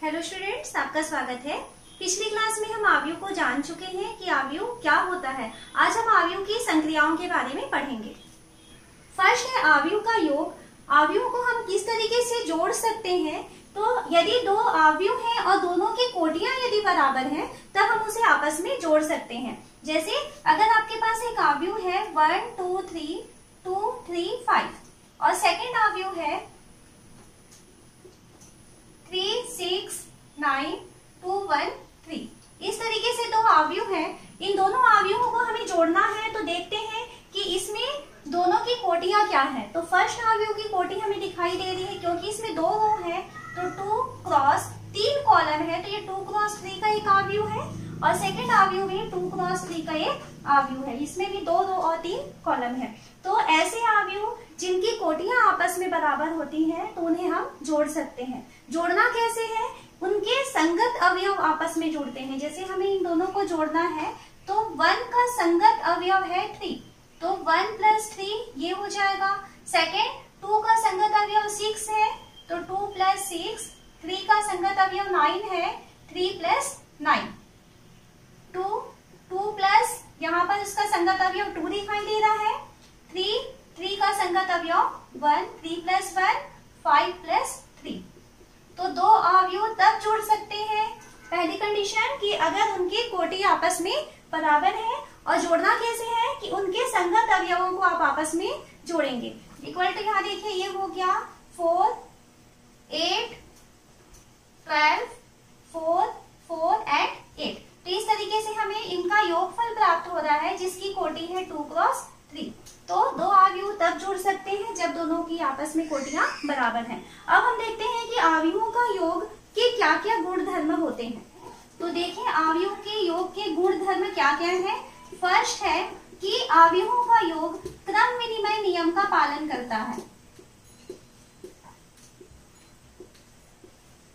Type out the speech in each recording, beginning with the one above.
Hello students, आपका स्वागत है। पिछली क्लास में हम आव्यूह को जान चुके हैं कि आव्यूह क्या होता है। आज हम आव्यूह की संक्रियाओं के बारे में पढ़ेंगे। फर्स्ट है आव्यूह का योग। आव्यूह को हम किस तरीके से जोड़ सकते हैं, तो यदि दो आव्यूह हैं और दोनों की कोटियां यदि बराबर हैं तब हम उसे आपस में जोड़ सकते हैं। जैसे अगर आपके पास एक आव्यूह है 1 2 3 2 3 5 और सेकेंड आव्यूह है 3 6 9 2 1 3। इस तरीके से दो आव्यूह हैं। इन दोनों आव्यूहों को हमें जोड़ना है, तो देखते हैं कि इसमें दोनों की कोटियां क्या है। तो फर्स्ट आव्यूह की कोटि हमें दिखाई दे रही है, क्योंकि इसमें दो रो है तो 2 क्रॉस 3 कॉलम है, तो ये 2 क्रॉस 3 का एक आव्यूह है। और सेकेंड आव्यूह में 2 क्रॉस 3 का एक आव्यूह है, इसमें भी 2 रो और 3 कॉलम है। तो ऐसे आव्यूह जिनकी कोटियां आपस में बराबर होती हैं तो उन्हें हम जोड़ सकते हैं। जोड़ना कैसे है, उनके संगत अवयव आपस में जोड़ते हैं। जैसे हमें इन दोनों को जोड़ना है तो 1 का संगत अवयव है 3, तो 1 + 3 ये हो जाएगा। सेकेंड 2 का संगत अवयव 6 है, तो 2 + 6। 3 का संगत अवयव 9 है, 3 + 9। 2 प्लस यहाँ पर उसका संगत अवयव 2 दिखाई दे रहा है। 3 का संगत अवयव 1, 3 + 1 5 + 3। तो दो अवयव तब जोड़ सकते हैं, पहली कंडीशन कि अगर उनकी कोटि आपस में बराबर है। और जोड़ना कैसे है कि उनके संगत अवयवों को आप आपस में जोड़ेंगे। इक्वल टू यहाँ देखिए ये हो गया 4 8 12 4 4 and 8। तो इस तरीके से हमें इनका योगफल प्राप्त हो रहा है जिसकी कोटि है 2 क्रॉस 3। तो दो आव्यूह तब जुड़ सकते हैं जब दोनों की आपस में कोटियां बराबर हैं। अब हम देखते हैं कि आव्यूहों का योग के क्या क्या गुण धर्म होते हैं। तो देखें आव्यूह के योग के गुण धर्म क्या क्या है। फर्स्ट है कि आव्यूहों का योग क्रम विनिमय नियम का पालन करता है।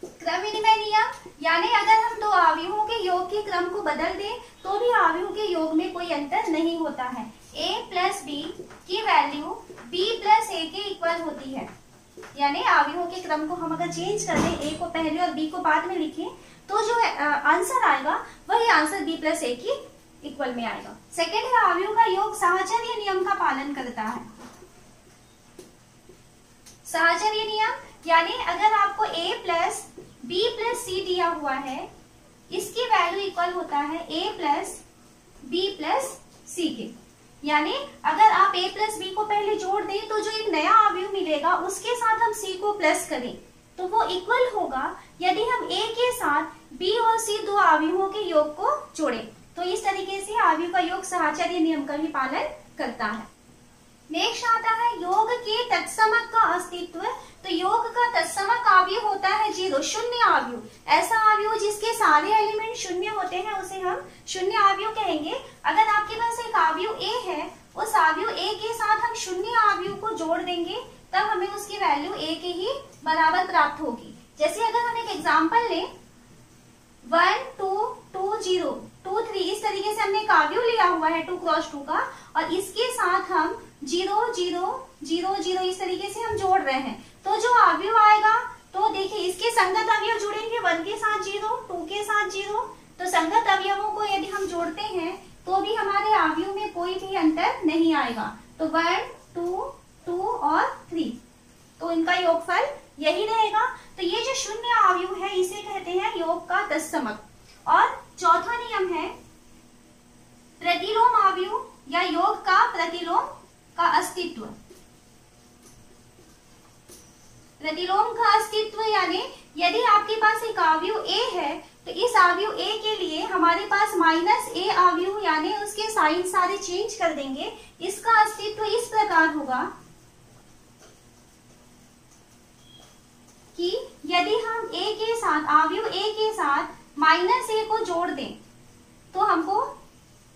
क्रम विनिमय नियम यानी अगर हम दो आव्यूहों के योग के क्रम को बदल दें तो भी आव्यूह के योग में कोई अंतर नहीं होता है। a + b की वैल्यू b + a के इक्वल होती है। यानी आव्यूहों के क्रम को हम अगर चेंज कर दें, a को पहले और b को बाद में लिखें, तो जो आंसर आएगा वही आंसर b + a की इक्वल में आएगा। सेकेंड है आव्यूह का योग साहचर्य नियम का पालन करता है। साहचर्य नियम यानी अगर आपको a + b + c दिया हुआ है, इसकी वैल्यू इक्वल होता है a + b + c के। यानी अगर आप a + b को पहले जोड़ दें तो जो एक नया आव्यूह मिलेगा उसके साथ हम c को प्लस करें तो वो इक्वल होगा यदि हम a के साथ b और c दो आव्यूहों के योग को जोड़ें। तो इस तरीके से आव्यूह का योग साहचर्य नियम का भी पालन करता है। नेक्स्ट आता है योग के तत्समक का अस्तित्व। तो योग का तत्समक आव्यूह होता है 0, शून्य आव्यूह। ऐसा आव्यूह जिसके सारे एलिमेंट शून्य होते हैं उसे हम शून्य आव्यूह कहेंगे। अगर आपके पास एक आव्यूह a है, उस आव्यूह a के साथ हम शून्य आव्यूह को जोड़ देंगे तब हमें उसकी वैल्यू a के ही बराबर प्राप्त होगी। जैसे अगर हम एक एग्जाम्पल लें 1 2 2 0 2 3, इस तरीके से हमने एक आव्यूह लिया हुआ है 2 क्रॉस 2 का, और इसके साथ हम 0 0 0 0 इस तरीके से हम जोड़ रहे हैं। तो जो आव्यूह आएगा, तो देखिए इसके संगत अवयव जुड़ेंगे 1 के साथ 0, 2 के साथ 0। तो संगत अवयवों को यदि हम जोड़ते हैं तो भी हमारे आव्यूह में कोई भी अंतर नहीं आएगा। तो 1 2 2 और 3, तो इनका योगफल यही रहेगा। तो ये जो शून्य आव्यूह है इसे कहते हैं योग का तत्समक। और चौथा नियम है प्रतिलोम आव्यूह या योग का प्रतिलोम का अस्तित्व। प्रतिलोम का अस्तित्व यानी यदि आपके पास एक आव्यूह a है तो इस आव्यूह a के लिए हमारे पास -a आव्यूह यानी उसके साइन सारे चेंज कर देंगे। इसका अस्तित्व इस प्रकार होगा कि यदि हम a के साथ आव्यूह a के साथ -a को जोड़ दें तो हमको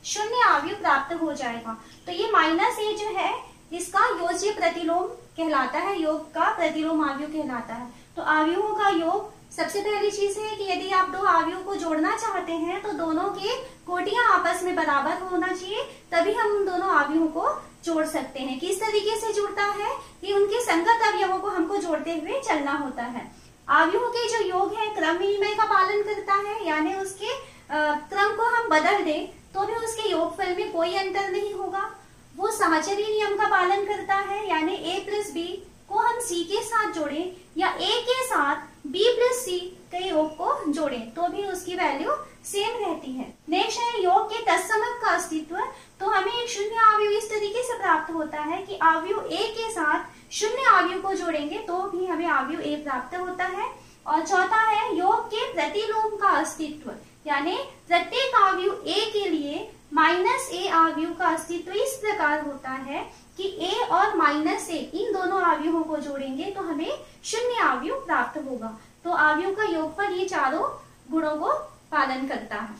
शून्य आव्यूह प्राप्त हो जाएगा। तो ये -a जो है इसका योज्य प्रतिलोम कहलाता है, योग का प्रतिलोम आव्यूह कहलाता है। तो आव्यूहों का योग सबसे पहली चीज है कि यदि आप दो आव्यूह को जोड़ना चाहते हैं तो दोनों के कोटियां आपस में बराबर होना चाहिए, तभी हम उन दोनों आव्यूहों को जोड़ सकते हैं। किस तरीके से जुड़ता है कि उनके संगत अवयवों को हमको जोड़ते हुए चलना होता है। अवयवों के जो योग है क्रम विनिमय का पालन करता है, यानी उसके क्रम को हम बदल दें तो भी उसके योगफल में कोई अंतर नहीं होगा। वो साहचर्य नियम का पालन करता है, यानी a प्लस बी को हम c के साथ जोड़ें या a के साथ b प्लस c के योग को जोड़ें तो भी उसकी वैल्यू सेम रहती है। नेक्स्ट है योग के तत्समक का अस्तित्व। तो हमें एक शून्य अवयव इस तरीके से प्राप्त होता है कि अवयव a के साथ शून्य अवयव को जोड़ेंगे तो भी हमें अवयव a प्राप्त होता है। और चौथा है योग के प्रतिलोम का अस्तित्व, यानी प्रत्येक अवयव a के लिए माइनस a अवयव का अस्तित्व इस प्रकार होता है कि a और माइनस a इन दोनों अवयवों को जोड़ेंगे तो हमें शून्य अवयव प्राप्त होगा। तो अवयव का योगफल ये चारों गुणों को पालन करता है।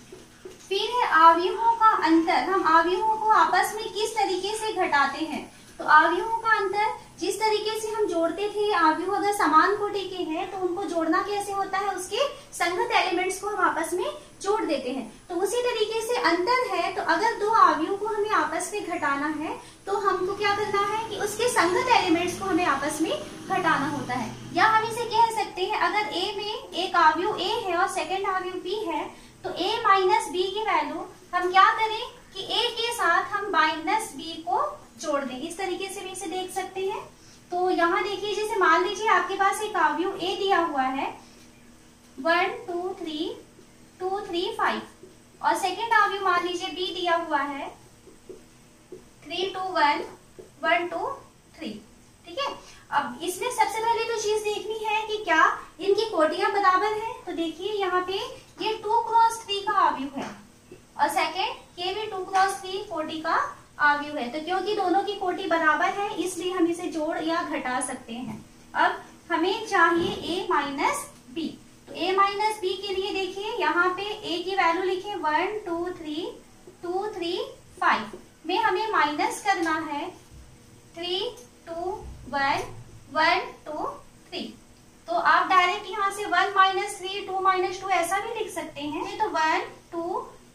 फिर है अवयवों का अंतर। हम अवयवों को आपस में किस तरीके से घटाते हैं। तो अवयवों का अंतर जिस तरीके से हम जोड़ते थे, अवयव अगर समान कोटि के हैं तो उनको जोड़ना कैसे होता है, उसके संगत एलिमेंट्स को हम आपस में जोड़ देते हैं। तो उसी तरीके से अंतर है, तो अगर दो अवयव को हमें आपस में घटाना है तो हमको क्या करना है कि उसके संगत एलिमेंट्स को हमें आपस में घटाना होता है। या हम इसे कह सकते हैं, अगर a में एक अवयव a है और सेकेंड अवयव b है तो a माइनस b की वैल्यू हम क्या करें कि a के साथ हम माइनस b को जोड़ दें। इस तरीके से भी इसे देख सकते हैं। तो यहाँ देखिए, जैसे मान लीजिए आपके पास एक अवयव a दिया हुआ है 1 2 3 2 3 5 और सेकेंड अवयव मान लीजिए b दिया हुआ है 3 2 1 1 2 3। ठीक है, अब इसमें सबसे पहले तो चीज देखनी है कि क्या इनकी कोटियां बराबर है। तो देखिए यहाँ पे ये 2 क्रॉस 3 का अवयव है और सेकेंड ये भी 2 क्रॉस 3 कोटि का अवयव है। तो क्योंकि दोनों की कोटि बराबर है इसलिए हम इसे जोड़ या घटा सकते हैं। अब हमें चाहिए a माइनस बी। तो a माइनस बी के लिए देखिए यहाँ पे a की वैल्यू लिखे 1 2 3 2 3 5 में हमें माइनस करना है 3 2 1 1 2 3। तो आप डायरेक्ट यहाँ से 1 माइनस 3 2 माइनस 2 ऐसा भी लिख सकते हैं। तो 1 2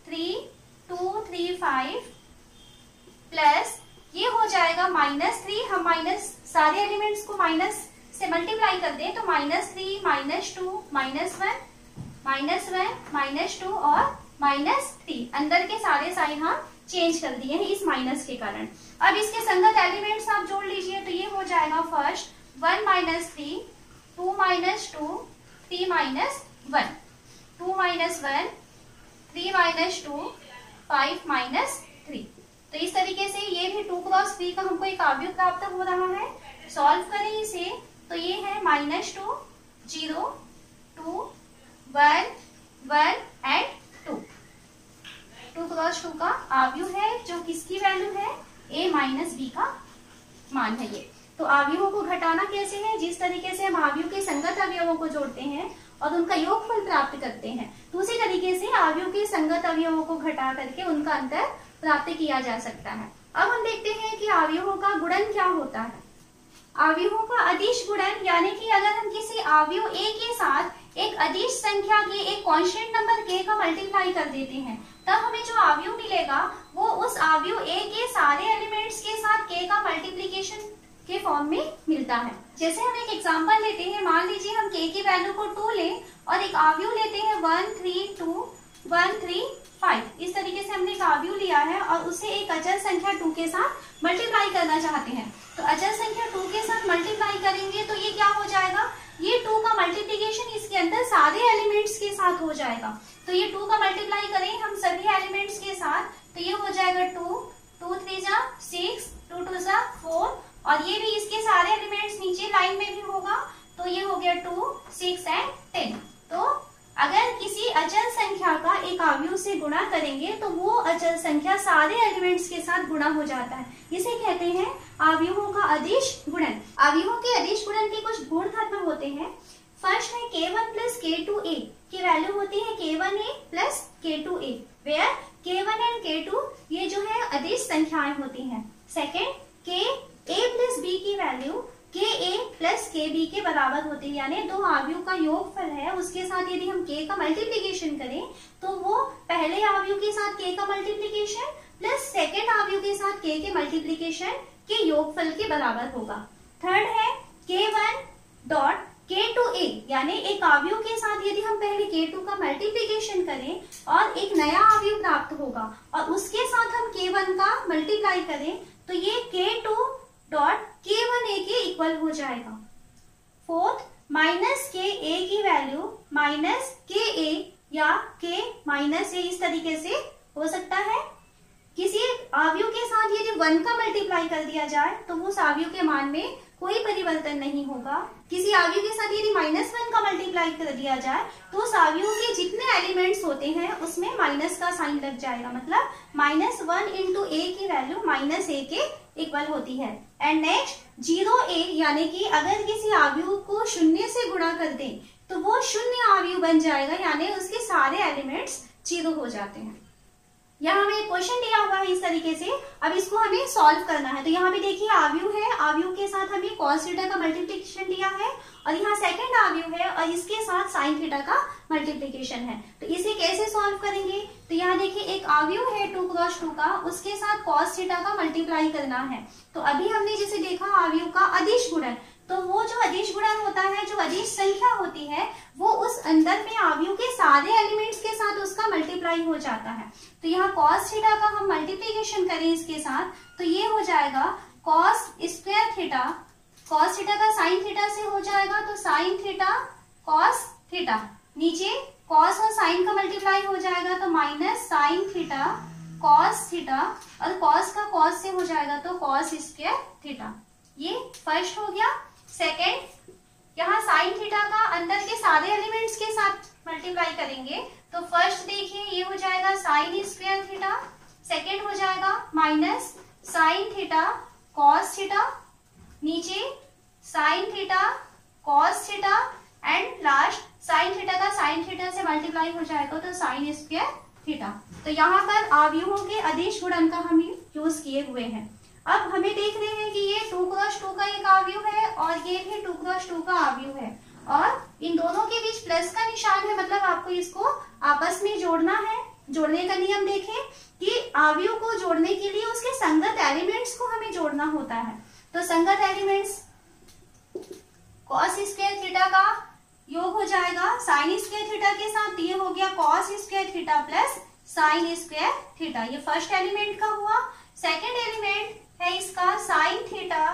3 2 3 5 प्लस ये हो जाएगा -3। हम माइनस सारे एलिमेंट्स को माइनस से मल्टीप्लाई कर दें तो -3 -2 -1 -2 और -3 अंदर के सारे साइन हम चेंज कर दिए हैं इस माइनस के कारण। अब इसके संगत एलिमेंट्स आप जोड़ लीजिए तो ये हो जाएगा फर्स्ट 1 -3 2 -2 3 -1 2 -1 3 -2 5 -3। तो इस तरीके से ये भी 2 क्रॉस 3 का हमको एक अवयव प्राप्त हो रहा है। सॉल्व करें इसे तो ये है -2 0 2 1 1 एंड 2। 2 क्रॉस 2 का अवयव है जो किसकी वैल्यू है, a माइनस बी का मान है ये। तो अवयवों को घटाना कैसे है, जिस तरीके से हम अवयव के संगत अवयवों को जोड़ते हैं और उनका योगफल प्राप्त करते हैं, तो उसी तरीके से अवयव के संगत अवयवों को घटा करके उनका अंतर प्राप्त किया जा सकता है। अब हम देखते हैं कि अवयवों का गुणन क्या होता है। अवयवों का अदिश गुणन, यानी कि अगर हम किसी अवयव a के साथ एक अदिश संख्या के एक कांस्टेंट नंबर k का मल्टीप्लाई कर देते हैं तब हमें जो अवयव मिलेगा वो उस अवयव a के सारे एलिमेंट्स के साथ k का मल्टीप्लीकेशन के फॉर्म में मिलता है। जैसे हम एक एग्जांपल लेते हैं, मान लीजिए हम k की वैल्यू को 2 लें और एक अवयव लेते हैं 1 3 2 1 3 5। इस तरीके से हमने एक अवयव लिया है और उसे एक अचर संख्या 2 के साथ मल्टीप्लाई करना चाहते हैं। तो अचर संख्या 2 के साथ मल्टीप्लाई करेंगे तो ये क्या हो जाएगा, ये 2 का मल्टीप्लीकेशन इसके अंदर सारे एलिमेंट्स के साथ हो जाएगा। तो ये 2 का मल्टीप्लाई करें हम सभी एलिमेंट्स के साथ तो ये हो जाएगा 2 2 3 जा 6 2 2 जा 4 और ये भी इसके सारे एलिमेंट्स नीचे लाइन में भी होगा तो ये हो गया 2 6 एंड 10। तो अगर किसी अचल संख्या का एक अवयव से गुणा करेंगे तो वो अचल संख्या सारे एलिमेंट्स के साथ गुणा हो जाता है। इसे कहते हैं अवयवों का अदिश गुणन। अवयवों के अदिश गुणन के कुछ गुण धर्म होते हैं। फर्स्ट है k1 प्लस k2a की वैल्यू होती है k1a plus k2a, where k1 and k2 ये जो है अदिश संख्याएं होती हैं। Second k a plus b की value k a plus k b के बराबर होती है, यानी दो अवयव का योगफल है उसके साथ यदि हम k का मल्टीप्लीकेशन करें तो वो पहले अवयव के साथ k का मल्टीप्लीकेशन प्लस सेकेंड अवयव के साथ k के मल्टीप्लीकेशन के योगफल के बराबर होगा। थर्ड है k1 डॉट K2A यानी एक अवयव के साथ यदि हम पहले K2 का मल्टीप्लीकेशन करें और एक नया अवयव प्राप्त होगा और उसके साथ हम K1 का मल्टीप्लाई करें तो ये K2 डॉट K1A के इक्वल हो जाएगा। फोर्थ, माइनस KA की वैल्यू माइनस KA या K माइनस A इस तरीके से हो सकता है। किसी अवयव के साथ यदि 1 का मल्टीप्लाई कर दिया जाए तो उस अवयव के मान में कोई परिवर्तन नहीं होगा। किसी अवयव के साथ यदि -1 का मल्टीप्लाई कर दिया जाए तो उस अवयव के जितने एलिमेंट्स होते हैं उसमें माइनस का साइन लग जाएगा, मतलब -1 इंटू A की वैल्यू -A के इक्वल होती है। एंड नेक्स्ट 0A यानी कि अगर किसी अवयव को 0 से गुणा कर दें तो वो शून्य अवयव बन जाएगा, यानी उसके सारे एलिमेंट्स 0 हो जाते हैं। यहाँ हमें क्वेश्चन दिया हुआ है इस तरीके से, अब इसको हमें सॉल्व करना है। तो यहाँ पे देखिए अवयव है, अवयव के साथ हमें कॉस थीटा का मल्टीप्लिकेशन दिया है और यहाँ सेकंड अवयव है और इसके साथ साइन थीटा का मल्टीप्लिकेशन है। तो इसे कैसे सॉल्व करेंगे? तो यहाँ देखिए एक अवयव है 2 क्रॉस 2 का, उसके साथ कॉस थीटा का मल्टीप्लाई करना है। तो अभी हमने जैसे देखा अवयव का अदिश गुणन, तो वो जो अदिश गुणन होता है, जो अदिश संख्या होती है, वो उस अंदर में अवयव के सारे एलिमेंट्स के साथ उसका मल्टीप्लाई हो जाता है। तो यहाँ कॉस थीटा का हम मल्टीप्लिकेशन करें इसके साथ तो ये हो जाएगा cos square theta, cos theta का साइन थीटा से हो जाएगा तो साइन थीटा कॉस थीटा, नीचे कॉस और साइन का मल्टीप्लाई हो जाएगा तो minus sine theta cos theta, और कॉस का कॉस से हो जाएगा तो कॉस स्क्वायर थीटा। ये फर्स्ट हो गया। सेकेंड, यहाँ साइन थीटा का अंदर के सारे एलिमेंट्स के साथ मल्टीप्लाई करेंगे तो फर्स्ट देखिए ये हो जाएगा साइन स्क्वायर थीटा, सेकेंड हो जाएगा minus sine theta cos theta, नीचे sine theta cos theta, and last sine theta का साइन थीटा से मल्टीप्लाई हो जाएगा तो साइन स्क्वायर थीटा। तो यहाँ पर अवयवों के अदिश गुणन का हम यूज किए हुए हैं। अब हमें देख रहे हैं कि ये 2 क्रॉस 2 का एक अवयव है और ये भी 2 क्रॉस 2 का अवयव है और इन दोनों के बीच प्लस का निशान है, मतलब आपको इसको आपस में जोड़ना है। जोड़ने का नियम देखें कि अवयव को जोड़ने के लिए उसके संगत एलिमेंट्स को हमें जोड़ना होता है। तो संगत एलिमेंट्स कॉस स्क्वायर थीटा का योग हो जाएगा साइन स्क्वायर थीटा के साथ, ये हो गया cos square theta plus sine square theta, ये फर्स्ट एलिमेंट का हुआ। सेकेंड एलिमेंट है इसका साइन थीटा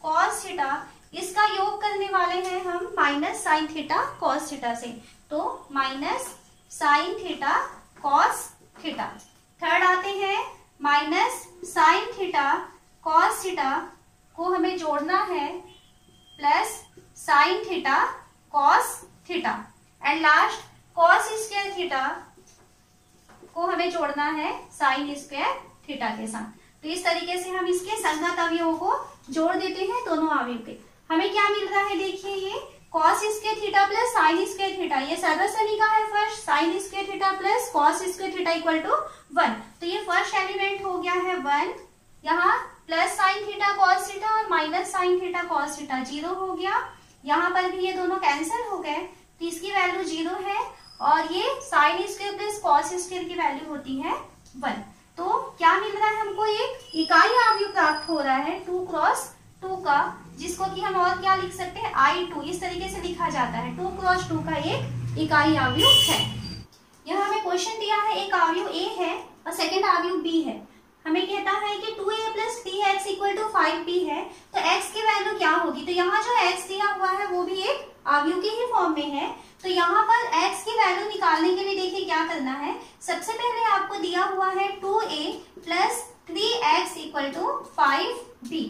कॉस थीटा, इसका योग करने वाले हैं हम minus sine theta cos theta से, तो minus sine theta cos theta. Third आते हैं minus sine theta cos theta को हमें जोड़ना है plus sine theta cos theta, and last cos square theta को हमें जोड़ना है साइन स्क्वायर थीटा के साथ। तो इस तरीके से हम इसके संगत अवयवों को जोड़ देते हैं दोनों अवयव के। हमें क्या मिल रहा है देखिए, ये cos square theta plus sine square theta, ये सर्वसनी का है first, sine square theta plus cos square theta equal to 1। तो ये फर्स्ट एलिमेंट हो गया है 1, यहाँ plus sine theta cos theta और minus sine theta cos theta 0 हो गया। यहाँ पर भी ये दोनों कैंसिल हो गए तो इसकी वैल्यू 0 है और ये sine square plus cos square की वैल्यू होती है 1। तो क्या मिल रहा है हमको, एक इकाई अवयव प्राप्त हो रहा है 2 क्रॉस 2 का, जिसको कि हम और क्या लिख सकते हैं I2, इस तरीके से लिखा जाता है। 2 क्रॉस 2 का एक इकाई अवयव है। यहाँ हमें क्वेश्चन दिया है एक अवयव A है और सेकंड अवयव B है। हमें कहता है कि 2A plus 3x equal to 5B है, तो x की वैल्यू क्या होगी? तो यहाँ जो x दिया हुआ है वो भी एक अवयव के ही फॉर्म में है। तो यहाँ पर x की वैल्यू निकालने के लिए देखिए क्या करना है। सबसे पहले आपको दिया हुआ है 2A plus 3x equal to 5B।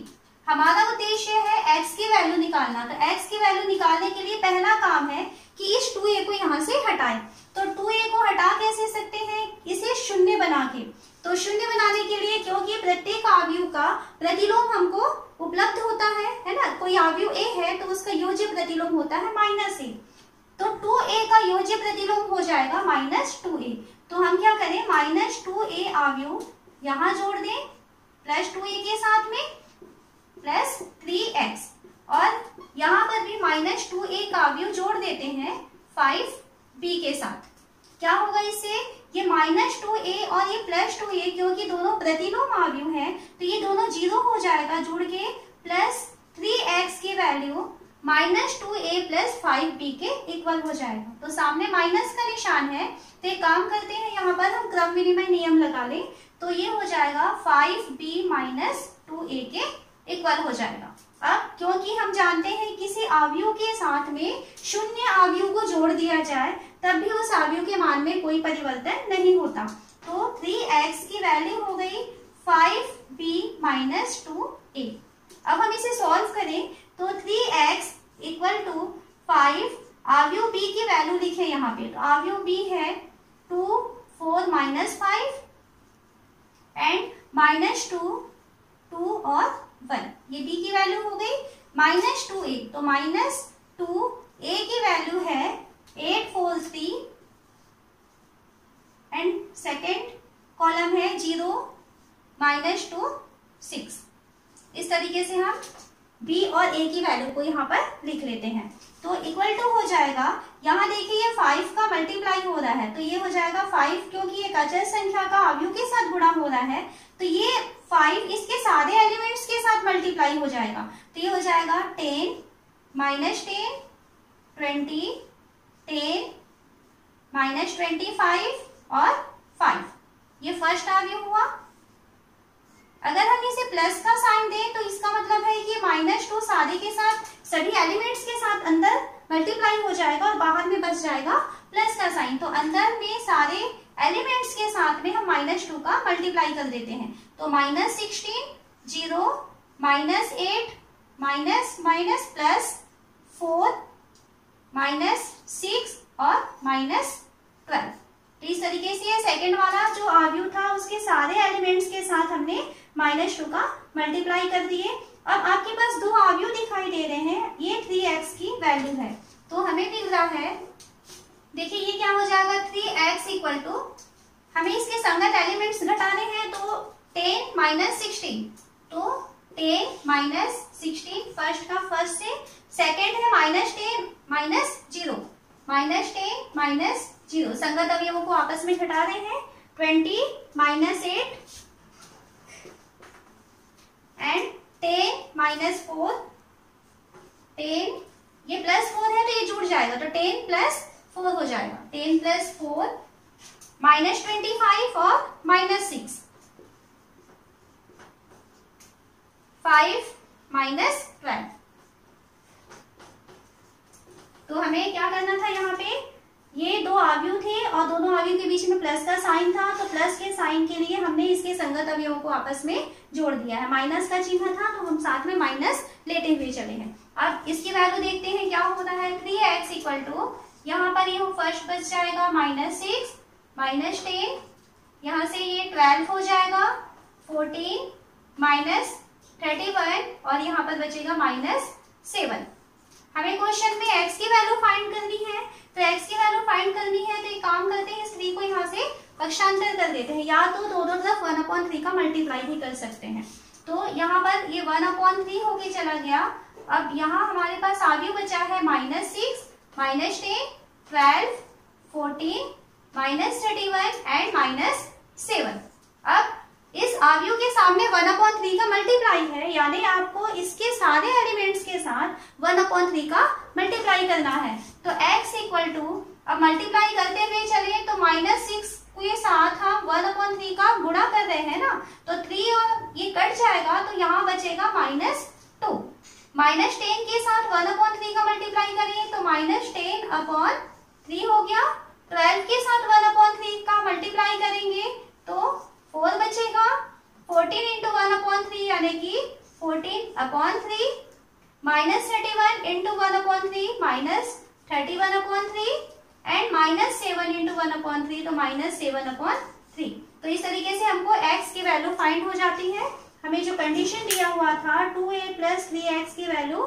हमारा उद्देश्य है x की वैल्यू निकालना। तो x की वैल्यू निकालने के लिए पहला काम है कि इस 2A को यहाँ से हटाएं। तो 2A को हटा कैसे सकते हैं? इसे शून्य बना के। तो शून्य बनाने के लिए, क्योंकि प्रत्येक अवयव का प्रतिलोम हमको उपलब्ध होता है ना, कोई अवयव A है तो उसका योज्य प्रतिलोम होता है -A, तो 2A का योज्य प्रतिलोम हो जाएगा -2A। तो हम क्या करें, -2A अवयव यहाँ जोड़ दें प्लस 2A के साथ में प्लस 3x, और यहाँ पर भी -2A का अवयव जोड़ देते हैं 5B के साथ। क्या होगा इससे, ये -2A और ये +2A, क्योंकि दोनों प्रतिलोम अवयव हैं तो ये दोनों 0 हो जाएगा जुड़ के, प्लस 3x की वैल्यू -2A प्लस 5 इक्वल हो जाएगा। तो सामने माइनस का निशान है, तो एक काम करते हैं, यहाँ पर हम क्रम विनिमय नियम लगा लें, तो ये हो जाएगा 5b माइनस 2a के इक्वल हो जाएगा। अब क्योंकि हम जानते हैं किसी आव्यूह के साथ में शून्य आव्यूह को जोड़ दिया जाए तब भी उस आव्यूह के मान में कोई परिवर्तन नहीं होता। तो 3x की वैल्यू हो गई 5b माइनस 2a। अब हम इसे सॉल्व करें तो 3x इक्वल टू 5, आव्यूह b की वैल्यू लिखे यहाँ पे, तो आव्यूह b है 2, 4 माइनस 5 एंड माइनस 2, 2 और 1, ये b की वैल्यू हो गई माइनस 2a। तो माइनस 2a की वैल्यू है 8, 4, 3 एंड सेकेंड कॉलम है 0, माइनस 2, 6। इस तरीके से हम b और a की वैल्यू को यहाँ पर लिख लेते हैं। तो इक्वल टू हो जाएगा, यहाँ देखिए ये 5 का मल्टीप्लाई हो रहा है, तो ये हो जाएगा 5, क्योंकि एक अचर संख्या का आव्यूह के साथ गुणा हो रहा है, तो ये 5 इसके सारे एलिमेंट्स के साथ मल्टीप्लाई हो जाएगा। तो ये हो जाएगा 10 माइनस 10, 20, 10 माइनस 25 और 5, ये फर्स्ट आव्यूह हुआ। अगर हम इसे प्लस का साइन दें तो इसका मतलब है कि -2 सारे के साथ सभी एलिमेंट्स के साथ अंदर मल्टीप्लाई हो जाएगा और बाहर में बच जाएगा प्लस का साइन। तो अंदर में सारे एलिमेंट्स के साथ में हम -2 का मल्टीप्लाई कर देते हैं। तो -16, 0, -8, माइनस प्लस 4, -6 और -12। तो इस तरीके से ये सेकेंड वाला जो आव्यूह था उसके सारे एलिमेंट्स के साथ हमने -2 का मल्टीप्लाई कर दिए। अब आपके पास दो आव्यूह दिखाई दे रहे हैं, ये 3x की वैल्यू है, तो हमें मिल रहा है, देखिए ये क्या हो जाएगा 3x इक्वल टू, हमें इसके संगत एलिमेंट्स घटाने हैं, तो 10 माइनस 16, तो 10 माइनस 16 फर्स्ट का फर्स्ट से, सेकेंड है -10 माइनस 0, -10 माइनस 0, संगत अवयवों को आपस में घटा रहे हैं, 20 माइनस 8 एंड 10 माइनस 4, 10 ये प्लस 4 है तो ये जुड़ जाएगा, तो 10 प्लस 4 हो जाएगा, 10 प्लस 4 -25 और -6, 5 माइनस 12। तो हमें क्या करना था, यहाँ पे ये दो आव्यूह थे और दोनों आव्यूह के बीच में प्लस का साइन था, तो प्लस के साइन के लिए हमने इसके संगत अवयवों को आपस में जोड़ दिया है। माइनस का चिन्ह था तो हम साथ में माइनस लेते हुए चले हैं। अब इसकी वैल्यू देखते हैं क्या होता है, 3x इक्वल टू, यहाँ पर ये फर्स्ट बच जाएगा -6, -10, यहाँ से ये 12 हो जाएगा, 14 -31 और यहाँ पर बचेगा -7। हमें क्वेश्चन में x की वैल्यू फाइंड करनी है, तो x की वैल्यू फाइंड करनी है तो एक काम करते हैं, इस 3 को यहाँ से पक्षांतर कर देते हैं, या तो दोनों तरफ 1/3 का मल्टीप्लाई भी कर सकते हैं। तो यहाँ पर ये 1/3 होके चला गया। अब यहाँ हमारे पास आव्यूह बचा है -6, -10, 12, 14, -31 एंड -7। अब इस आव्यूह के सामने 1/3 का मल्टीप्लाई है, यानी आपको इसके सारे एलिमेंट्स के साथ 1/3 का मल्टीप्लाई करना है। तो x इक्वल टू, अब मल्टीप्लाई करते हुए चले तो -6 के साथ हम 1/3 का गुणा कर रहे हैं ना, तो 3 और ये कट जाएगा तो यहाँ बचेगा -2। -10 के साथ 1/3 का मल्टीप्लाई करें तो -10/3 हो गया। 12 के साथ 1/3 का मल्टीप्लाई करेंगे तो 4 बचेगा, 14 इंटू 1/3 यानी कि 14/3, -31 इंटू 1/3 -31/3 एंड -7 इंटू 1/3 तो -7/3। तो इस तरीके से हमको x की वैल्यू फाइंड हो जाती है। हमें जो कंडीशन दिया हुआ था 2a प्लस 3x की वैल्यू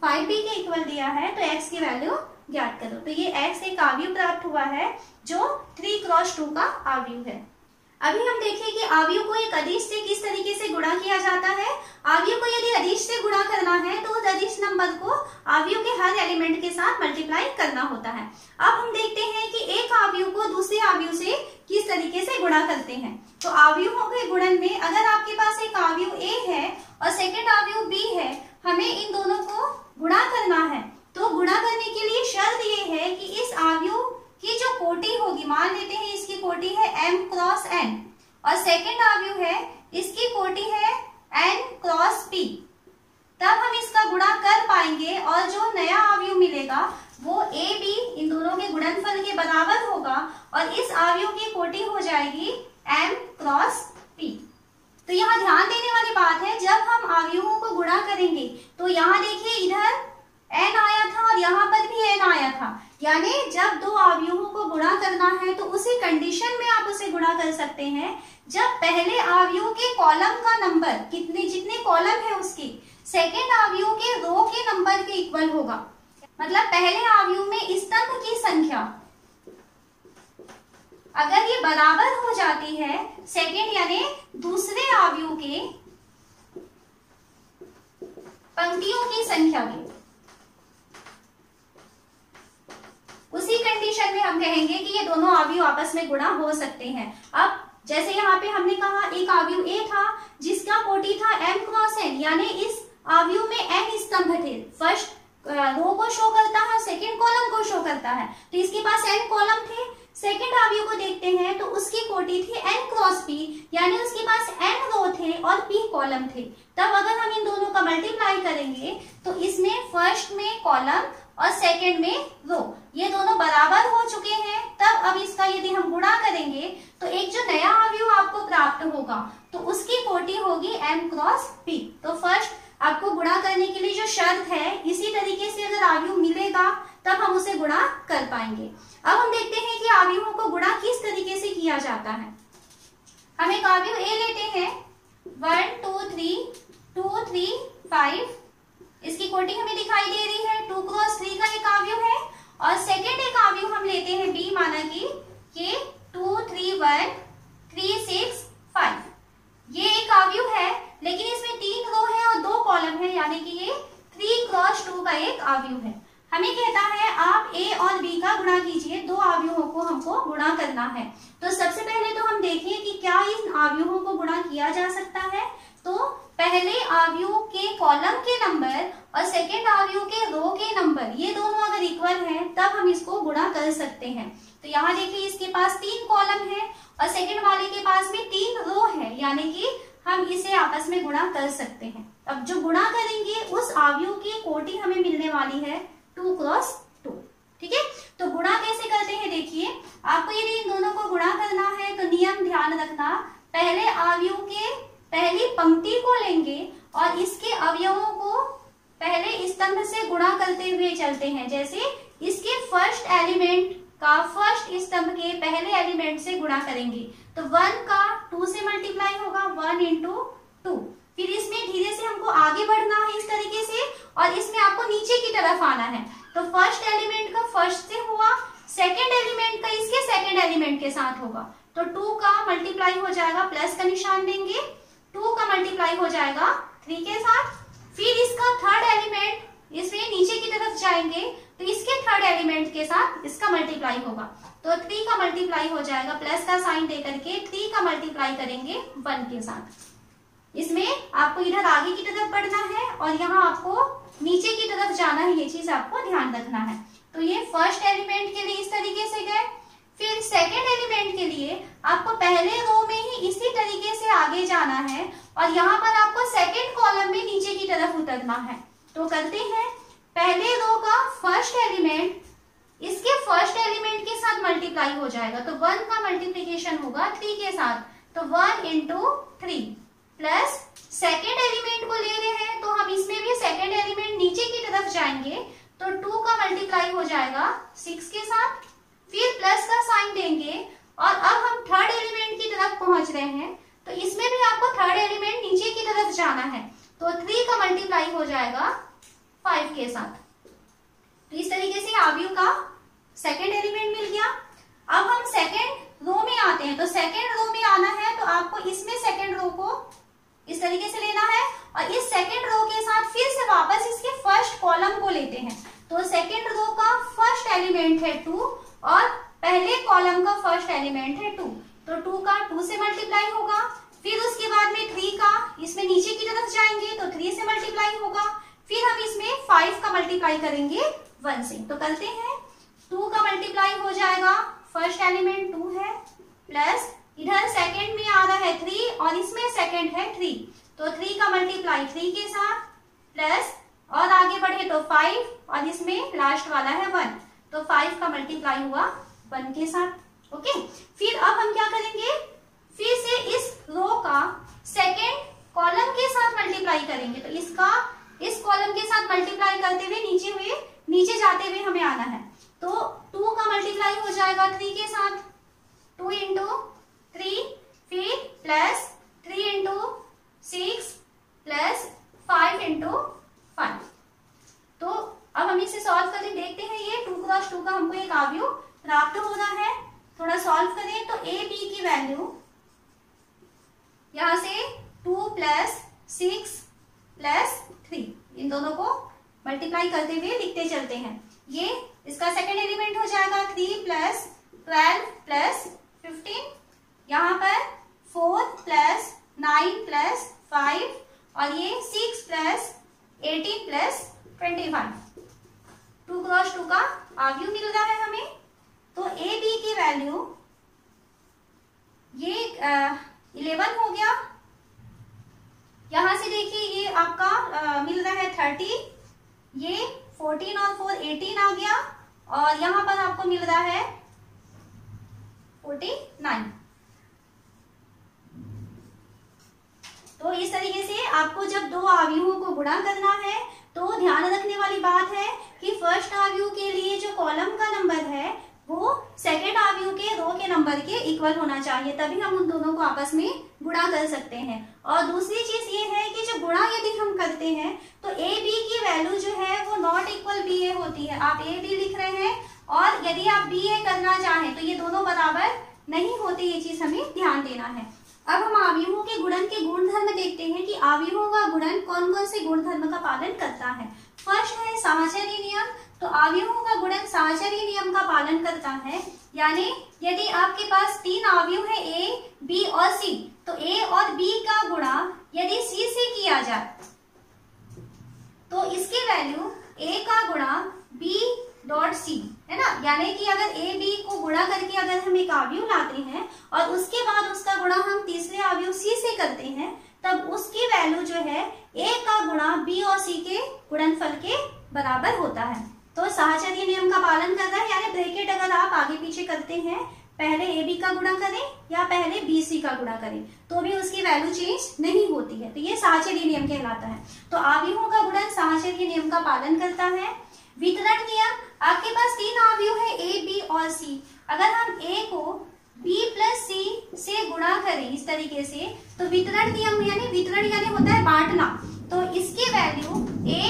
5b के इक्वल दिया है, तो x की वैल्यू ज्ञात करो। तो ये x एक आव्यूह प्राप्त हुआ है जो 3x2 का आव्यूह है। अभी हम देखें कि आव्यूह को एक अदिश से किस तरीके से गुणा किया जाता है। आव्यूह को यदि अदिश से गुणा करना है तो उस अदिश नंबर को आव्यूह के हर एलिमेंट के साथ मल्टीप्लाई करना होता है। अब हम देखते हैं कि एक आव्यूह को दूसरे आव्यूह से किस तरीके से गुणा करते हैं। तो आव्यूहों के गुणन में अगर आपके पास एक आव्यूह A है और सेकेंड आव्यूह B है, हमें इन दोनों को गुणा करना है। तो गुणा करने के लिए शर्त ये है कि कोटि होगी, मान लेते हैं इसकी कोटि है m क्रॉस n और सेकेंड अवयव है इसकी कोटि है n क्रॉस p, तब हम इसका गुणा कर पाएंगे और जो नया अवयव मिलेगा वो a b इन दोनों के गुणनफल के बराबर होगा और इस अवयव की कोटि हो जाएगी m क्रॉस p। तो यहाँ ध्यान देने वाली बात है, जब हम अवयवों को गुणा करेंगे तो यहाँ देखिए इधर n आया था और यहाँ पर भी n आया था, यानी जब दो अवयवों को गुणा करना है तो उसी कंडीशन में आप उसे गुणा कर सकते हैं जब पहले अवयव के कॉलम का नंबर जितने कॉलम है उसकी सेकेंड अवयव के रो के नंबर के इक्वल होगा। मतलब पहले अवयव में स्तंभ की संख्या अगर ये बराबर हो जाती है सेकेंड यानी दूसरे अवयव के पंक्तियों की संख्या की, उसी कंडीशन में हम कहेंगे कि ये दोनों अवयव आपस में गुणा हो सकते हैं। अब जैसे यहाँ पे हमने कहा एक अवयव ए था जिसका कोटि था m क्रॉस n, यानी इस अवयव में n स्तंभ थे, फर्स्ट रो को शो करता है, सेकंड कॉलम को शो करता है, तो इसके पास n कॉलम थे। सेकंड अवयव को देखते हैं तो उसकी कोटि थी n क्रॉस p, यानी उसके पास n रो थे और p कॉलम थे। तब अगर हम इन दोनों का मल्टीप्लाई करेंगे तो इसमें फर्स्ट में कॉलम और सेकंड में रो ये दोनों बराबर हो चुके हैं। तब अब इसका यदि हम गुणा करेंगे तो एक जो नया अवयव आपको प्राप्त होगा तो उसकी कोटि होगी m क्रॉस p। तो फर्स्ट आपको गुणा करने के लिए जो शर्त है इसी तरीके से अगर अवयव मिलेगा तब हम उसे गुणा कर पाएंगे। अब हम देखते हैं कि अवयवों को गुणा किस तरीके से किया जाता है। हम एक अवयव a लेते हैं 1 2 3 2 3 5, इसकी कोटि हमें दिखाई दे रही है 2 क्रॉस 3 का एक अवयव है और सेकेंड एक अवयव हम लेते हैं b, माना कि ये 2 3 1 3 6 5, ये एक अवयव है लेकिन इसमें 3 रो है और 2 कॉलम है, यानी कि ये 3 क्रॉस 2 का एक अवयव है। हमें कहता है आप a और b का गुणा कीजिए, दो अवयवों को हमको गुणा करना है। तो सबसे पहले तो हम देखें कि क्या इन अवयवों को गुणा किया जा सकता है। तो पहले अवयव के कॉलम के नंबर और सेकेंड अवयव के रो के नंबर ये दोनों अगर इक्वल हैं तब हम इसको गुणा कर सकते हैं। तो यहाँ देखिए इसके पास 3 कॉलम है और सेकेंड वाले के पास में 3 रो है, यानी कि हम इसे आपस में गुणा कर सकते हैं। अब जो गुणा करेंगे उस अवयव की कोटि हमें मिलने वाली है 2 क्रॉस 2। ठीक है, तो गुणा कैसे करते हैं देखिए, आपको यदि इन दोनों को गुणा करना है तो नियम ध्यान रखना, पहले अवयव के पहली पंक्ति को लेंगे और इसके अवयवों को पहले स्तंभ से गुणा करते हुए चलते हैं। जैसे इसके फर्स्ट एलिमेंट का फर्स्ट स्तंभ के पहले एलिमेंट से गुणा करेंगे तो 1 का 2 से मल्टीप्लाई होगा 1 इंटू 2। फिर इसमें धीरे से हमको आगे बढ़ना है इस तरीके से और इसमें आपको नीचे की तरफ आना है। तो फर्स्ट एलिमेंट का फर्स्ट से हुआ, सेकेंड एलिमेंट का इसके सेकेंड एलिमेंट के साथ होगा तो 2 का मल्टीप्लाई हो जाएगा, प्लस का निशान देंगे, 2 का मल्टीप्लाई हो जाएगा 3 के साथ। फिर इसका थर्ड एलिमेंट इसमें नीचे की तरफ जाएंगे तो इसके थर्ड एलिमेंट के साथ इसका मल्टीप्लाई होगा तो 3 का मल्टीप्लाई हो जाएगा, प्लस का साइन दे करके 3 का मल्टीप्लाई करेंगे 1 के साथ। इसमें आपको इधर आगे की तरफ बढ़ना है और यहाँ आपको नीचे की तरफ जाना है, ये चीज आपको ध्यान रखना है। तो ये फर्स्ट एलिमेंट के लिए इस तरीके से गए। फिर सेकेंड एलिमेंट के लिए आपको पहले रो में ही इसी तरीके से आगे जाना है और यहाँ पर आपको सेकेंड कॉलम में नीचे की तरफ उतरना है। तो करते हैं, पहले रो का फर्स्ट एलिमेंट इसके फर्स्ट एलिमेंट के साथ मल्टीप्लाई हो जाएगा तो 1 का मल्टीप्लीकेशन होगा 3 के साथ, तो 1 इंटू 3 प्लस सेकेंड एलिमेंट को ले रहे हैं तो हम इसमें भी सेकेंड एलिमेंट नीचे की तरफ जाएंगे तो 2 का मल्टीप्लाई हो जाएगा 6 के साथ, फिर प्लस का साइन देंगे और अब हम थर्ड एलिमेंट की तरफ पहुंच रहे हैं तो इसमें भी आपको थर्ड एलिमेंट नीचे की तरफ जाना है तो 3 का मल्टीप्लाई हो जाएगा 5 के साथ। तो इस तरीके से अवयव का सेकेंड एलिमेंट मिल गया। अब हम सेकेंड रो में आते हैं तो सेकेंड रो में आना है तो आपको इसमें सेकेंड रो को इस तरीके से लेना है और इस सेकेंड रो के साथ फिर से वापस इसके फर्स्ट कॉलम को लेते हैं। तो सेकेंड रो का फर्स्ट एलिमेंट है 2 और पहले कॉलम का फर्स्ट एलिमेंट है 2 तो 2 का 2 से मल्टीप्लाई होगा, फिर उसके बाद में 3 का इसमें नीचे की तरफ जाएंगे तो 3 से मल्टीप्लाई होगा, फिर हम इसमें 5 का मल्टीप्लाई करेंगे 1 से। तो करते हैं, 2 का मल्टीप्लाई हो जाएगा फर्स्ट एलिमेंट 2 है, प्लस इधर सेकंड में आ रहा है 3 और इसमें सेकंड है 3, तो 3 का मल्टीप्लाई 3 के साथ, प्लस और आगे बढ़े तो 5 और इसमें लास्ट वाला है 1, तो 5 का मल्टीप्लाई हुआ 1 के साथ। ओके, फिर अब हम क्या करेंगे, फिर से इस रो का सेकंड कॉलम के साथ मल्टीप्लाई करेंगे। तो इसका इस कॉलम के साथ मल्टीप्लाई करते हुए नीचे जाते हुए हमें आना है। तो 2 का मल्टीप्लाई हो जाएगा 3 के साथ, 2 इंटू 3, फिर प्लस 3 इंटू 6 प्लस 5 इंटू 5। तो अब हम इसे सॉल्व करें, देखते हैं ये 2 क्रॉस 2 का हमको एक अवयव प्राप्त हो रहा है। थोड़ा सॉल्व करें तो ए बी की वैल्यू यहां से 2 प्लस 6 प्लस 3, इन दोनों को मल्टीप्लाई करते हुए लिखते चलते हैं। ये इसका सेकंड एलिमेंट हो जाएगा 3 प्लस 12 प्लस 15, यहाँ पर 4 प्लस 9 प्लस 5 और ये 6 प्लस 18 प्लस 25। 2 क्रॉस 2 का अवयव मिल रहा है हमें। तो ए बी की वैल्यू ये 11 हो गया। यहां से देखिए ये आपका मिल रहा है 30, ये 14 और 4 18 आ गया, और यहां पर आपको मिल रहा है 49। तो इस तरीके से आपको जब दो अवयवों को गुणा करना है तो ध्यान रखने वाली बात है कि फर्स्ट अवयव के लिए जो कॉलम का नंबर है वो सेकेंड अवयव के रो के नंबर के इक्वल होना चाहिए, तभी हम उन दोनों को आपस में गुणा कर सकते हैं। और दूसरी चीज ये है कि जो गुणा यदि हम करते हैं तो ए बी की वैल्यू जो है वो नॉट इक्वल बी ए होती है। आप ए बी लिख रहे हैं और यदि आप बी ए करना चाहें तो ये दोनों बराबर नहीं होते, ये चीज हमें ध्यान देना है। अब हम अवयवों के गुणन के गुणधर्म देखते हैं कि अवयवों का गुणन कौन कौन से गुणधर्म का पालन करता है। फर्स्ट है साहचर्य नियम। तो अवयवों का गुणन साहचर्य नियम का पालन करता है, यानी यदि आपके पास 3 अवयव है ए बी और सी, तो ए और बी का गुणा यदि सी से किया जाए तो इसकी वैल्यू ए का गुणा बी डॉट सी है ना। यानी कि अगर ए बी को गुणा करके अगर हम एक अवयव लाते हैं और उसके बाद उसका गुणा हम तीसरे अवयव सी से करते हैं, तब उसकी वैल्यू जो है ए का गुणा बी और सी के गुणनफल के बराबर होता है। तो साहचर्य नियम का पालन कर रहा है, यानी ब्रैकेट अगर आप आगे पीछे करते हैं, पहले ए बी का गुणा करें या पहले बी सी का गुणा करें, तो भी उसकी वैल्यू चेंज नहीं होती है। तो ये साहचर्य नियम कहलाता है। तो अवयवों का गुणन साहचर्य नियम का पालन करता है। वितरण नियम, आपके पास 3 अवयव है ए बी और सी, अगर हम ए को b प्लस सी से गुणा करें इस तरीके से, तो वितरण नियम यानी वितरण यानी होता है बांटना, तो इसकी वैल्यू ए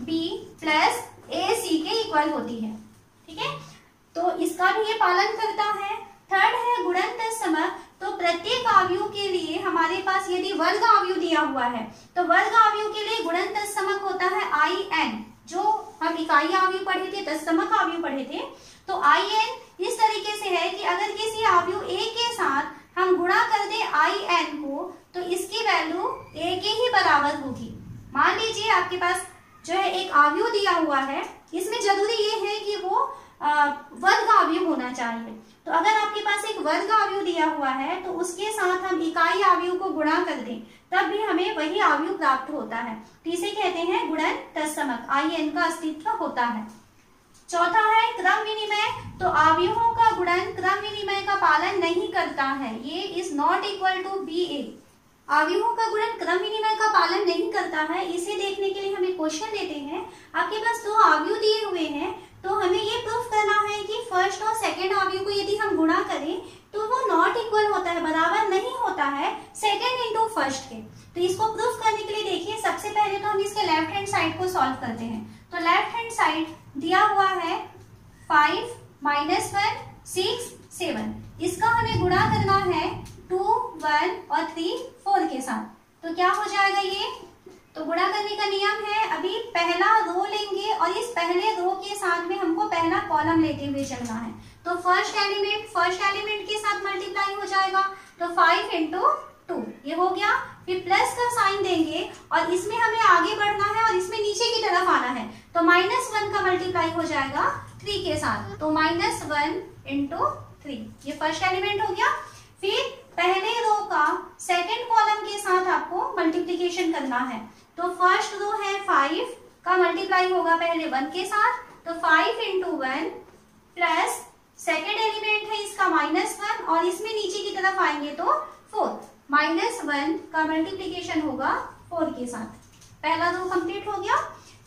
बी प्लस ए सी के इक्वल होती है। ठीक है, तो इसका भी ये पालन करता है। थर्ड है गुणन तत्समक। तो प्रत्येक अवयव के लिए हमारे पास यदि वर्ग अवयव दिया हुआ है तो वर्ग अवयव के लिए गुणन तत्समक होता है आई एन। जो हम इकाई अवयव पढ़े थे, तत्समक अवयव पढ़े थे, तो आई एन इस तरीके से है कि अगर किसी अवयव ए के साथ हम गुणा कर दें आई एन को, तो इसकी वैल्यू ए के ही बराबर होगी। मान लीजिए आपके पास जो है एक अवयव दिया हुआ है, इसमें जरूरी ये है कि वो वर्ग अवयव होना चाहिए। तो अगर आपके पास एक वर्ग अवयव दिया हुआ है तो उसके साथ हम इकाई अवयव को गुणा कर दें, तब भी हमें वही अवयव प्राप्त होता है। तो इसे कहते हैं गुणन तत्समक, आई एन का अस्तित्व होता है। चौथा है क्रम विनिमय। तो अवयवों का गुणन क्रम विनिमय का पालन नहीं करता है, ये is not equal to B A. अवयवों का गुणन क्रम विनिमय का पालन नहीं करता है। इसे देखने के लिए हम एक क्वेश्चन लेते हैं। आपके पास 2 अवयव दिए हुए हैं, तो हमें ये प्रूफ करना है कि फर्स्ट और सेकंड अवयव को यदि हम गुणा करें तो वो नॉट इक्वल होता है, बराबर नहीं होता है सेकंड इंटू फर्स्ट के। तो इसको प्रूफ करने के लिए देखिए, सबसे पहले तो हम इसके लेफ्ट हैंड साइड को सॉल्व करते हैं। तो लेफ्ट हैंड साइड दिया हुआ है 5 -1 6 7, इसका हमें गुणा करना है 2 1 और 3 4 के साथ। तो क्या हो जाएगा ये, तो गुणा करने का नियम है, अभी पहला रो लेंगे और इस पहले रो के साथ में हमको पहला कॉलम लेते हुए चलना है। तो फर्स्ट एलिमेंट के साथ मल्टीप्लाई हो जाएगा, तो 5 इंटू 2 ये हो गया। फिर प्लस का साइन देंगे और इसमें हमें आगे बढ़ना है और इसमें नीचे की तरफ आना है, तो -1 का मल्टीप्लाई हो जाएगा 3 के साथ, तो -1 इंटू 3। ये फर्स्ट एलिमेंट हो गया। फिर पहले रो का सेकंड कॉलम के साथ आपको मल्टीप्लीकेशन करना है। तो फर्स्ट रो है 5 का मल्टीप्लाई होगा पहले 1 के साथ, तो 5 इंटू 1 प्लस सेकेंड एलिमेंट है इसका -1 और इसमें नीचे की तरफ आएंगे तो 4 -1 का मल्टीप्लीकेशन होगा 4 के साथ। पहला रो कंप्लीट हो गया।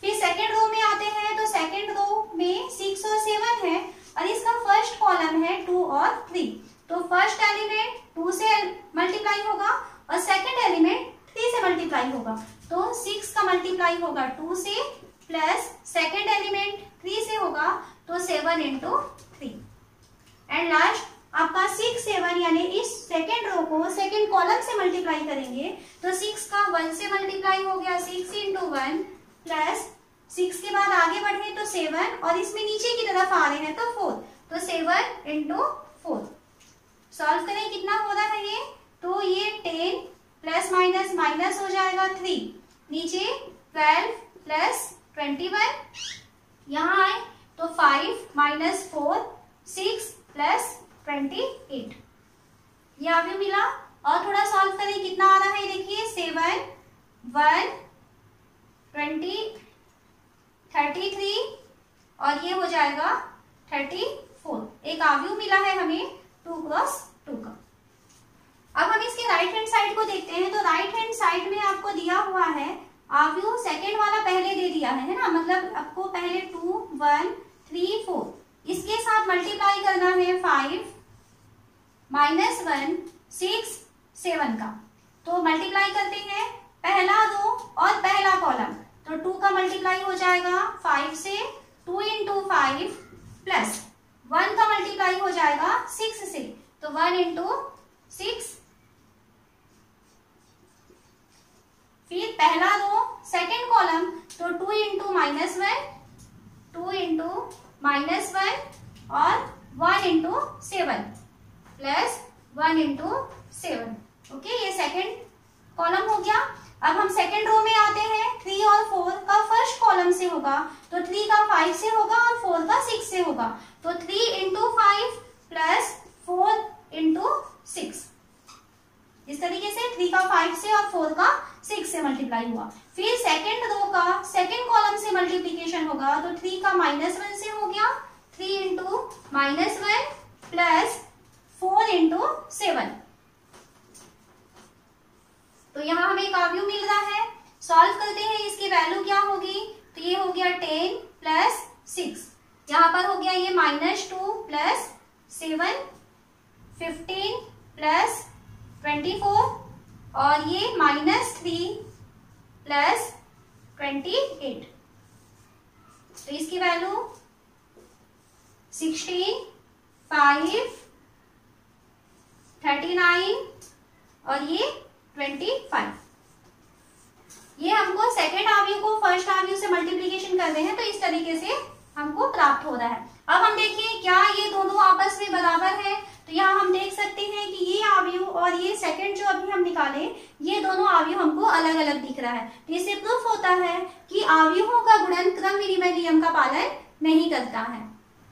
फिर सेकेंड रो में आते हैं तो सेकेंड रो में 6 और 7 है और इसका फर्स्ट कॉलम है 2 और 3। तो फर्स्ट एलिमेंट 2 से मल्टीप्लाई होगा और सेकेंड एलिमेंट 3 से मल्टीप्लाई होगा। तो 6 का मल्टीप्लाई होगा 2 से प्लस सेकेंड एलिमेंट 3 से होगा तो 7 इंटू 3 एंड लास्ट आपका 6 7 यानी इस सेकेंड रो को सेकेंड कॉलम से मल्टीप्लाई करेंगे तो 6 का 1 से मल्टीप्लाई हो गया 6 इंटू 1 प्लस 6 के बाद आगे बढ़े तो 7 और इसमें नीचे की तरफ आ रहे हैं तो 4 तो 7 इंटू 4। सॉल्व करें कितना हो रहा है ये, तो ये 10 प्लस माइनस माइनस हो जाएगा 3, नीचे 12 प्लस 21, यहाँ आए तो 5 माइनस 4 6 प्लस 28। ये अभी मिला। और थोड़ा सॉल्व करें कितना आ रहा है, देखिए 7 1 20 33 और ये हो जाएगा 34। एक आव्यूह मिला है हमें 2 क्रॉस 2 का। अब हम इसके राइट हैंड साइड को देखते हैं। तो राइट हैंड साइड में आपको दिया हुआ है आव्यूह सेकेंड वाला पहले दे दिया है ना, मतलब आपको पहले 2 1 3 4 इसके साथ मल्टीप्लाई करना है 5 -1 6 7 का। तो मल्टीप्लाई करते हैं पहला रो और पहला कॉलम, तो 2 का मल्टीप्लाई हो जाएगा 5 से 2 इंटू 5 प्लस 1 का मल्टीप्लाई हो जाएगा 6 से तो 1 इंटू 6। फिर पहला रो सेकेंड कॉलम तो 2 इंटू -1 2 इंटू -1 और 1 इंटू 7 प्लस 1 इंटू 7। ओके, ये सेकेंड कॉलम हो गया। अब हम सेकेंड रो में आते हैं। 3 और 4 का फर्स्ट कॉलम से होगा तो 3 का 5 से होगा और 4 का 6 से होगा तो 3 इंटू 5 प्लस 4 इंटू 6। इस तरीके से 3 का 5 से और 4 का 6 से मल्टीप्लाई हुआ। फिर सेकेंड रो का सेकेंड कॉलम से मल्टीप्लीकेशन होगा तो 3 का -1 से हो गया 3 इंटू -1 प्लस 4 इंटू 7। तो यहाँ हमें एक आव्यूह मिल रहा है। सॉल्व करते हैं, इसकी वैल्यू क्या होगी, तो ये हो गया 10 प्लस 6, यहाँ पर हो गया ये -2 प्लस 7 15 प्लस 24 और ये -3 प्लस 28। तो इसकी वैल्यू 16 5 39 और ये 25। ये हमको सेकेंड आव्यूह को फर्स्ट आव्यूह से मल्टीप्लीकेशन कर रहे हैं तो इस तरीके से हमको प्राप्त हो रहा है। अब हम देखिए क्या ये दोनों आपस में बराबर है, तो यहाँ हम देख सकते हैं कि ये आव्यूह और ये सेकंड जो अभी हम निकाले ये दोनों आव्यूह हमको अलग अलग दिख रहा है। तो इससे प्रूफ होता है कि आव्यूहों का गुणन क्रम विनिमय नियम का पालन नहीं करता है।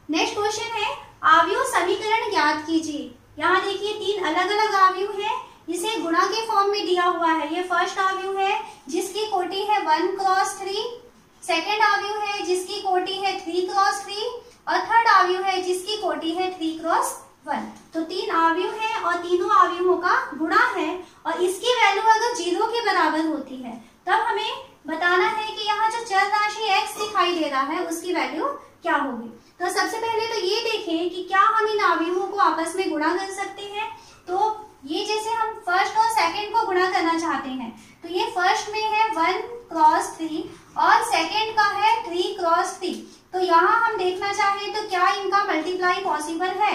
नेक्स्ट क्वेश्चन है आव्यूह समीकरण ज्ञात कीजिए। यहाँ देखिए 3 अलग अलग आव्यूह है, इसे गुणा के फॉर्म में दिया हुआ है। ये फर्स्ट आव्यूह है जिसकी कोटि है 1 क्रॉस 3, सेकेंड आव्यूह है जिसकी कोटि है 3 क्रॉस 3 और थर्ड आव्यूह है जिसकी कोटि है 3 क्रॉस 1। तो 3 आव्यूह है और तीनों आव्यूहों का गुणा है और इसकी वैल्यू अगर 0 के बराबर होती है तब हमें बताना है कि यहाँ जो चर राशि x दिखाई दे रहा है उसकी वैल्यू क्या होगी। तो सबसे पहले तो ये देखें कि क्या हम इन आव्यूहों को आपस में गुणा कर सकते हैं। तो ये जैसे हम फर्स्ट और सेकंड को गुणा करना चाहते हैं तो ये फर्स्ट में है 1 क्रॉस 3 और सेकंड का है 3 क्रॉस 3। तो यहाँ हम देखना चाहें तो क्या इनका मल्टीप्लाई पॉसिबल है,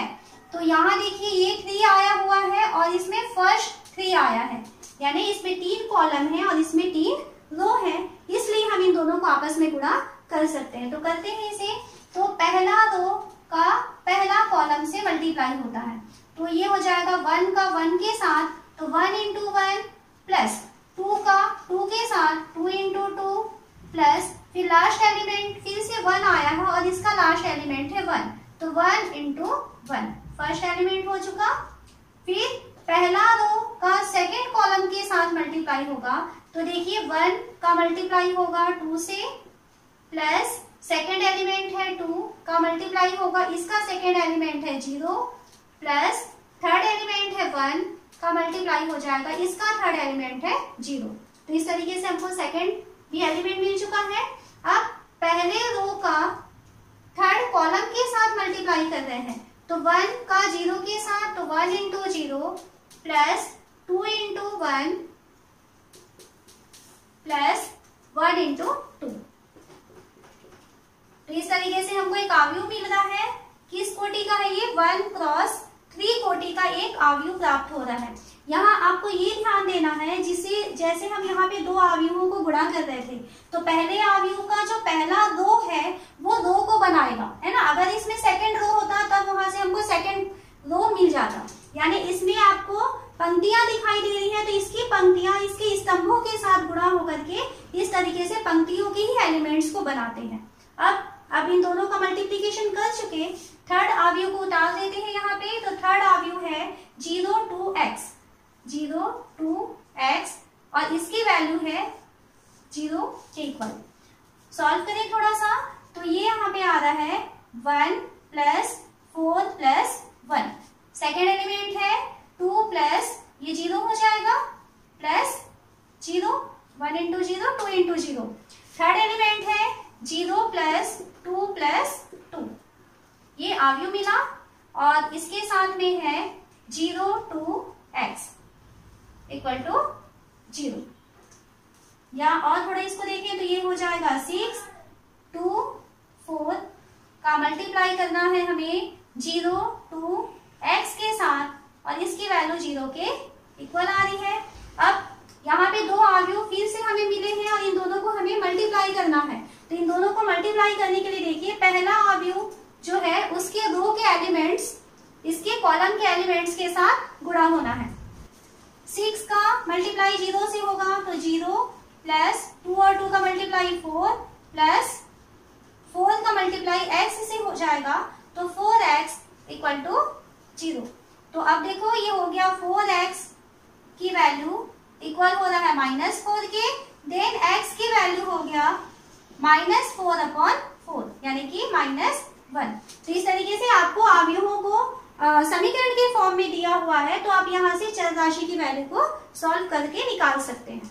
तो यहाँ देखिए ये 3 आया हुआ है और इसमें फर्स्ट 3 आया है, यानी इसमें 3 कॉलम है और इसमें 3 रो है, इसलिए हम इन दोनों को आपस में गुणा कर सकते हैं। तो करते हैं इसे। तो पहला रो का पहला कॉलम से मल्टीप्लाई होता है तो ये हो जाएगा 1 का 1 के साथ तो 1 इंटू 1 प्लस 2 का 2 के साथ 2 इंटू 2 प्लस फिर लास्ट एलिमेंट फिर से 1 आया है और इसका लास्ट एलिमेंट है 1 तो 1 इंटू 1 फर्स्ट एलिमेंट हो चुका। फिर पहला रो का सेकंड कॉलम के साथ मल्टीप्लाई होगा, तो देखिए 1 का मल्टीप्लाई होगा 2 से, प्लस सेकंड एलिमेंट है 2 का मल्टीप्लाई होगा, इसका सेकंड एलिमेंट है 0, प्लस थर्ड एलिमेंट है 1 का मल्टीप्लाई हो जाएगा, इसका थर्ड एलिमेंट है 0। तो इस तरीके से हमको सेकंड भी एलिमेंट मिल चुका है। अब पहले रो का थर्ड कॉलम के साथ मल्टीप्लाई कर रहे हैं, तो 1 का 0 के साथ, तो 1 into 0 plus 2 into 1 plus 1 into 2। तो इस तरीके से हमको एक आव्यूह मिल रहा है। किस कोटि का है ये? 1 क्रॉस 3 कोटि का एक आव्यूह प्राप्त हो रहा है। यहाँ आपको ये ध्यान देना है, जिसे जैसे हम यहाँ पे दो आव्यूहों को गुणा कर रहे थे, तो पहले आव्यूह का जो पहला रो है वो 2 को बनाएगा, है ना। अगर इसमें सेकंड रो होता तब वहां से हमको सेकंड रो मिल जाता। यानी इसमें आपको पंक्तियां दिखाई दे रही है, तो इसकी पंक्तियां इसके स्तंभों के साथ गुणा होकर के इस तरीके से पंक्तियों के ही एलिमेंट्स को बनाते हैं। अब इन दोनों का मल्टीप्लीकेशन कर चुके, थर्ड आव्यूह को उतार देते हैं यहाँ पे। तो थर्ड आव्यूह है 0 2x, 0 2x और इसकी वैल्यू है 0 1। सॉल्व करें थोड़ा सा, तो ये यहाँ पे आ रहा है 1 प्लस 4 प्लस 1। सेकेंड एलिमेंट है 2 प्लस ये 0 हो जाएगा, plus 0, 1 into 0 2 into 0। Third element है 0 प्लस 2 प्लस 2। ये आव्यूह मिला और इसके साथ में है 0 2x इक्वल टू 0। या और थोड़ा इसको देखें तो ये हो जाएगा 6 2 4 का मल्टीप्लाई करना है हमें 0 2x के साथ और इसकी वैल्यू 0 के इक्वल आ रही है। अब यहाँ पे दो आव्यूह फिर से हमें मिले हैं और इन दोनों को हमें मल्टीप्लाई करना है। तो इन दोनों को मल्टीप्लाई करने के लिए देखिए, पहला आव्यूह जो है उसके रो के एलिमेंट्स इसके कॉलम के एलिमेंट्स के साथ गुणा होना है। 6 का मल्टीप्लाई 0 से होगा, तो 0 प्लस 2 और 2 का मल्टीप्लाई 4 प्लस 4 का मल्टीप्लाई x से हो जाएगा, तो 4x इक्वल टू 0। तो अब देखो ये हो गया 4x की वैल्यू इक्वल हो रहा है -4 के, देन x की वैल्यू हो गया -4/4 यानी कि -1। तो इस तरीके से आपको आव्यूहों को समीकरण के फॉर्म में दिया हुआ है, तो आप यहाँ से चर राशि की वैल्यू को सॉल्व करके निकाल सकते हैं।